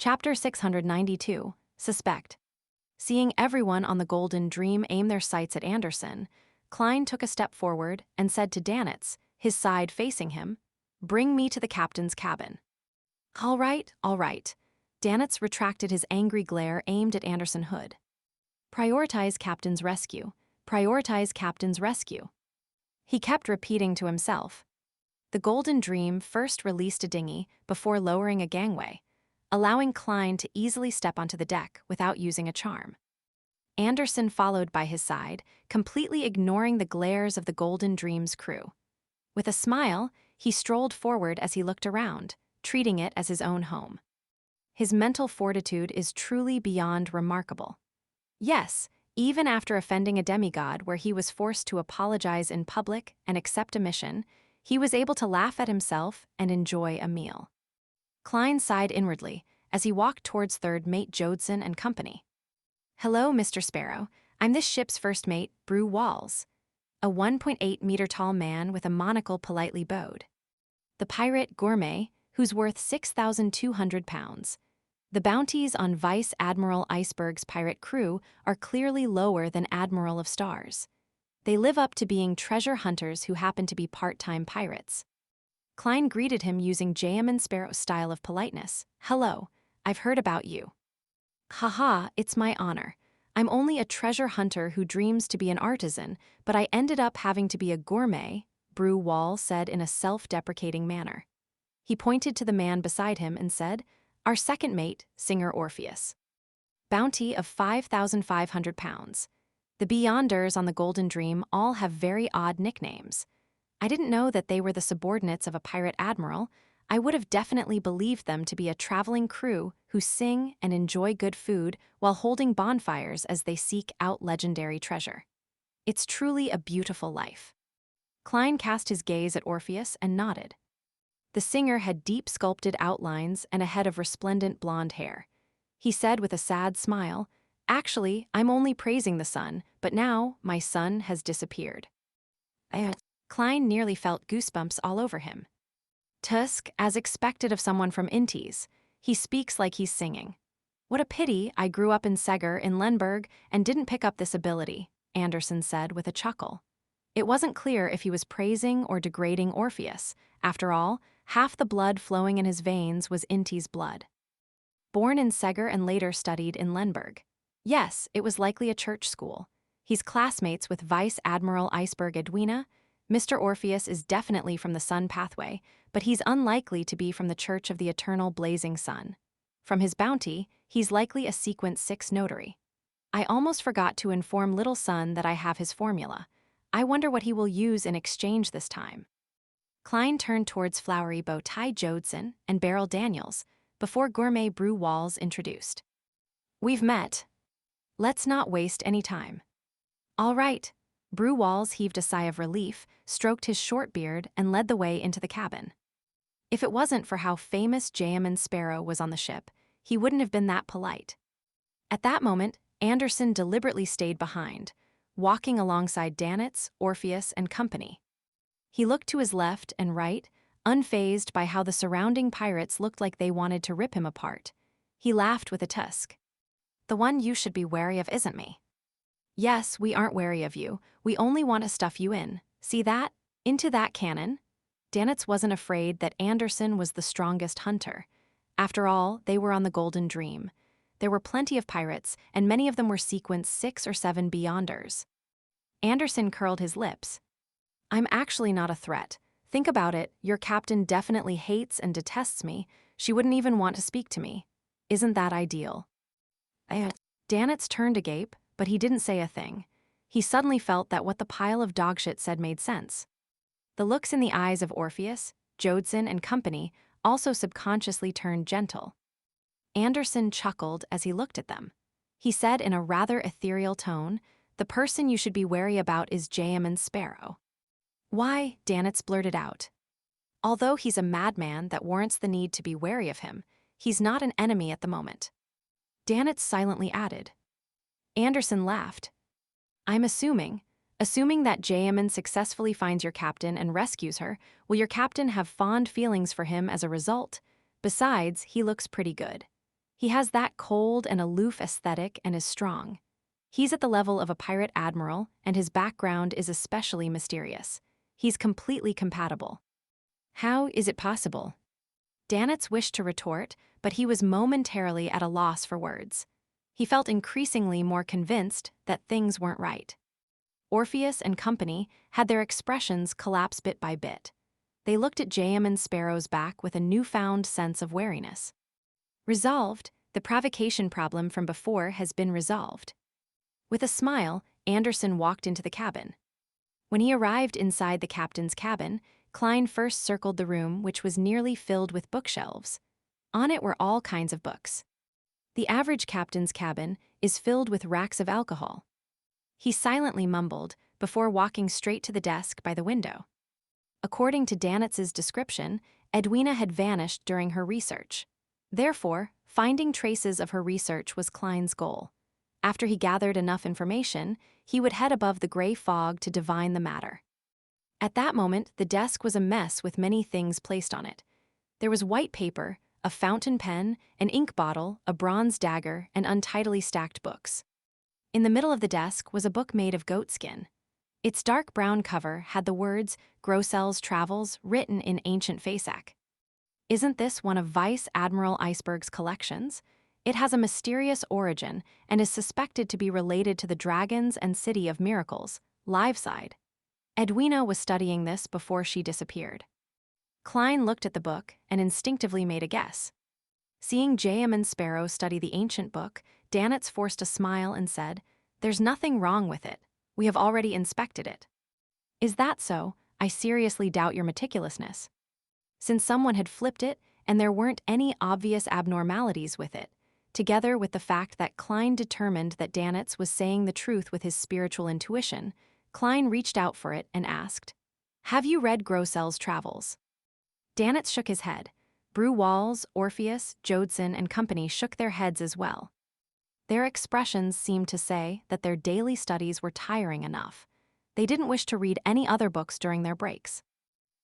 Chapter 692, Suspect. Seeing everyone on the Golden Dream aim their sights at Anderson, Klein took a step forward and said to Danitz, his side facing him, "Bring me to the captain's cabin." All right, all right." Danitz retracted his angry glare aimed at Anderson Hood. "Prioritize captain's rescue. Prioritize captain's rescue." He kept repeating to himself. The Golden Dream first released a dinghy before lowering a gangway, allowing Klein to easily step onto the deck without using a charm. Anderson followed by his side, completely ignoring the glares of the Golden Dream's crew. With a smile, he strolled forward as he looked around, treating it as his own home. His mental fortitude is truly beyond remarkable. Yes, even after offending a demigod where he was forced to apologize in public and accept a mission, he was able to laugh at himself and enjoy a meal. Klein sighed inwardly as he walked towards third mate Jodson and company. "Hello, Mr. Sparrow. I'm this ship's first mate, Brew Walls." A 1.8-meter tall man with a monocle politely bowed. The pirate Gourmet, who's worth 6,200 pounds. The bounties on Vice Admiral Iceberg's pirate crew are clearly lower than Admiral of Stars. They live up to being treasure hunters who happen to be part-time pirates. Klein greeted him using J.M. Sparrow's style of politeness. "Hello, I've heard about you." "Haha, it's my honor. I'm only a treasure hunter who dreams to be an artisan, but I ended up having to be a gourmet," Brew Wall said in a self-deprecating manner. He pointed to the man beside him and said, "Our second mate, Singer Orpheus. Bounty of 5,500 pounds. The Beyonders on the Golden Dream all have very odd nicknames. I didn't know that they were the subordinates of a pirate admiral. I would have definitely believed them to be a traveling crew who sing and enjoy good food while holding bonfires as they seek out legendary treasure. It's truly a beautiful life." Klein cast his gaze at Orpheus and nodded. The singer had deep sculpted outlines and a head of resplendent blonde hair. He said with a sad smile, "Actually, I'm only praising the sun, but now my sun has disappeared." Klein nearly felt goosebumps all over him. Tusk, as expected of someone from Intes, he speaks like he's singing. "What a pity I grew up in Seger in Lenberg and didn't pick up this ability," Anderson said with a chuckle. It wasn't clear if he was praising or degrading Orpheus. After all, half the blood flowing in his veins was Intes blood. Born in Seger and later studied in Lenberg. Yes, it was likely a church school. He's classmates with Vice Admiral Iceberg Edwina. Mr. Orpheus is definitely from the Sun Pathway, but he's unlikely to be from the Church of the Eternal Blazing Sun. From his bounty, he's likely a Sequence 6 notary. I almost forgot to inform Little Sun that I have his formula. I wonder what he will use in exchange this time. Klein turned towards Flowery Bow Tie Jodson and Beryl Daniels before Gourmet Brew Walls introduced. "We've met. Let's not waste any time." "All right." Brew Walls heaved a sigh of relief, stroked his short beard, and led the way into the cabin. If it wasn't for how famous J.M. Sparrow was on the ship, he wouldn't have been that polite. At that moment, Anderson deliberately stayed behind, walking alongside Danitz, Orpheus, and company. He looked to his left and right, unfazed by how the surrounding pirates looked like they wanted to rip him apart. He laughed with a tusk. "The one you should be wary of isn't me." "Yes, we aren't wary of you. We only want to stuff you in. See that? Into that cannon?" Danitz wasn't afraid that Anderson was the strongest hunter. After all, they were on the Golden Dream. There were plenty of pirates, and many of them were Sequence 6 or 7 Beyonders. Anderson curled his lips. "I'm actually not a threat. Think about it, your captain definitely hates and detests me. She wouldn't even want to speak to me. Isn't that ideal?" Danitz turned agape, but he didn't say a thing. He suddenly felt that what the pile of dogshit said made sense. The looks in the eyes of Orpheus, Jodson, and company also subconsciously turned gentle. Anderson chuckled as he looked at them. He said in a rather ethereal tone, "The person you should be wary about is J.M. Sparrow." "Why?" Danitz blurted out. "Although he's a madman that warrants the need to be wary of him, he's not an enemy at the moment." Danitz silently added. Anderson laughed. "I'm assuming that J.M. successfully finds your captain and rescues her, will your captain have fond feelings for him as a result? Besides, he looks pretty good." He has that cold and aloof aesthetic and is strong. He's at the level of a pirate admiral, and his background is especially mysterious. He's completely compatible. How is it possible? Danitz wished to retort, but he was momentarily at a loss for words. He felt increasingly more convinced that things weren't right. Orpheus and company had their expressions collapse bit by bit. They looked at Jayaman Sparrow's back with a newfound sense of wariness. Resolved, the provocation problem from before has been resolved. With a smile, Anderson walked into the cabin. When he arrived inside the captain's cabin, Klein first circled the room, which was nearly filled with bookshelves. On it were all kinds of books. The average captain's cabin is filled with racks of alcohol. He silently mumbled before walking straight to the desk by the window. According to Danitz's description, Edwina had vanished during her research. Therefore, finding traces of her research was Klein's goal. After he gathered enough information, he would head above the gray fog to divine the matter. At that moment, the desk was a mess with many things placed on it. There was white paper, a fountain pen, an ink bottle, a bronze dagger, and untidily stacked books. In the middle of the desk was a book made of goatskin. Its dark brown cover had the words Grossel's Travels written in ancient Fasak. Isn't this one of Vice Admiral Iceberg's collections? It has a mysterious origin and is suspected to be related to the Dragons and City of Miracles, Liveside. Edwina was studying this before she disappeared. Klein looked at the book and instinctively made a guess. Seeing Jayaman Sparrow study the ancient book, Danitz forced a smile and said, "There's nothing wrong with it. We have already inspected it." "Is that so? I seriously doubt your meticulousness." Since someone had flipped it and there weren't any obvious abnormalities with it, together with the fact that Klein determined that Danitz was saying the truth with his spiritual intuition, Klein reached out for it and asked, "Have you read Grossel's Travels?" Danitz shook his head. Brew Walls, Orpheus, Jodson, and company shook their heads as well. Their expressions seemed to say that their daily studies were tiring enough. They didn't wish to read any other books during their breaks.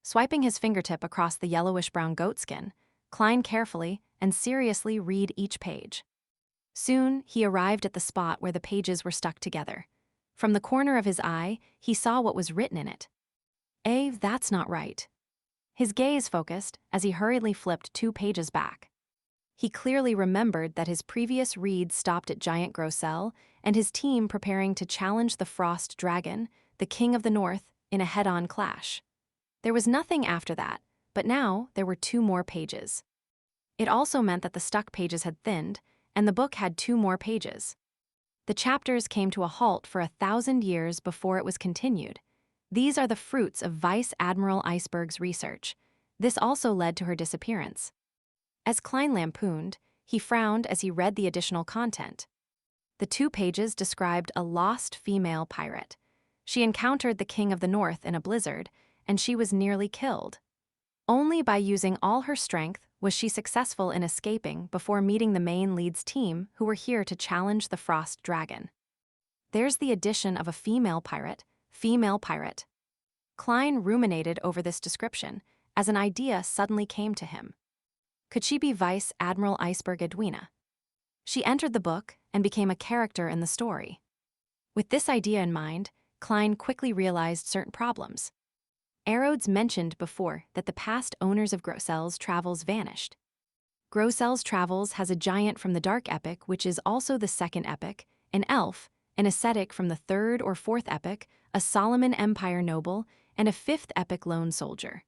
Swiping his fingertip across the yellowish-brown goatskin, Klein carefully and seriously read each page. Soon, he arrived at the spot where the pages were stuck together. From the corner of his eye, he saw what was written in it. That's not right." His gaze focused as he hurriedly flipped 2 pages back. He clearly remembered that his previous read stopped at Giant Grossel and his team preparing to challenge the Frost Dragon, the King of the North, in a head-on clash. There was nothing after that, but now there were 2 more pages. It also meant that the stuck pages had thinned, and the book had 2 more pages. The chapters came to a halt for 1,000 years before it was continued. These are the fruits of Vice Admiral Iceberg's research. This also led to her disappearance. As Klein lampooned, he frowned as he read the additional content. The 2 pages described a lost female pirate. She encountered the King of the North in a blizzard, and she was nearly killed. Only by using all her strength was she successful in escaping before meeting the main lead's team, who were here to challenge the Frost Dragon. There's the addition of a female pirate. Klein ruminated over this description as an idea suddenly came to him. Could she be Vice Admiral Iceberg Edwina? She entered the book and became a character in the story. With this idea in mind, Klein quickly realized certain problems. Arodes mentioned before that the past owners of Grossel's Travels vanished. Grossel's Travels has a giant from the Dark Epic, which is also the second epic, an elf, an ascetic from the third or fourth epic, a Solomon Empire noble, and a fifth epic lone soldier.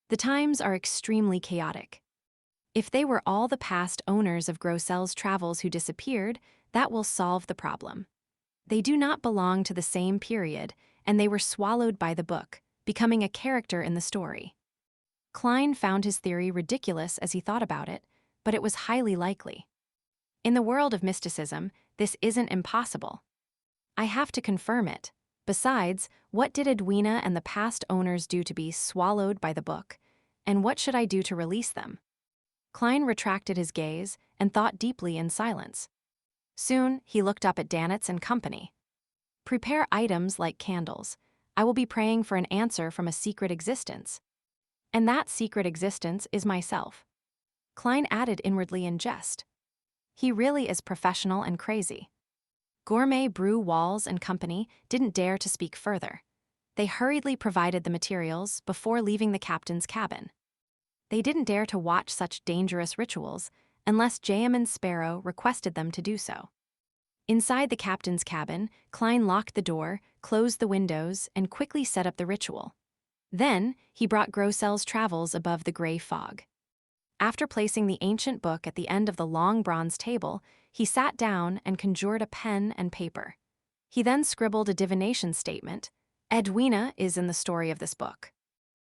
The times are extremely chaotic. If they were all the past owners of Grossel's Travels who disappeared, that will solve the problem. They do not belong to the same period, and they were swallowed by the book, becoming a character in the story. Klein found his theory ridiculous as he thought about it, but it was highly likely. In the world of mysticism, this isn't impossible. I have to confirm it. Besides, what did Edwina and the past owners do to be swallowed by the book, and what should I do to release them? Klein retracted his gaze and thought deeply in silence. Soon, he looked up at Danitz and company. "Prepare items like candles. I will be praying for an answer from a secret existence. And that secret existence is myself." Klein added inwardly in jest. He really is professional and crazy. Gourmet Brew Walls and Company didn't dare to speak further. They hurriedly provided the materials before leaving the captain's cabin. They didn't dare to watch such dangerous rituals unless Jayaman Sparrow requested them to do so. Inside the captain's cabin, Klein locked the door, closed the windows, and quickly set up the ritual. Then, he brought Grossel's travels above the gray fog. After placing the ancient book at the end of the long bronze table, he sat down and conjured a pen and paper. He then scribbled a divination statement. Edwina is in the story of this book.